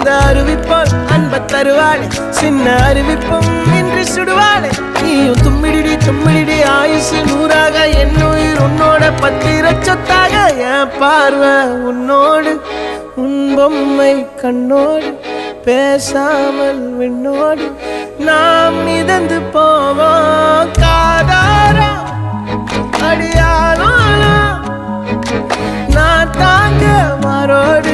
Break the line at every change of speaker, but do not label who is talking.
அந்த அறிவிப்பால் அன்ப தருவாளே சின்ன அறிவிப்பும் இன்று சுடுவாளே நீயும் தும்மிடி தும்மிடி ஆயுசு நூறாக என் உயிர் உன்னோட பத்திர சொத்தாக என் பார்வை உன்னோடு உன் பொம்மை கண்ணோடு பேசாமல் விண்ணோடு நாம் மிதந்து போவோம் காதாரா அடியாளோ நான் தாங்க மாறோடு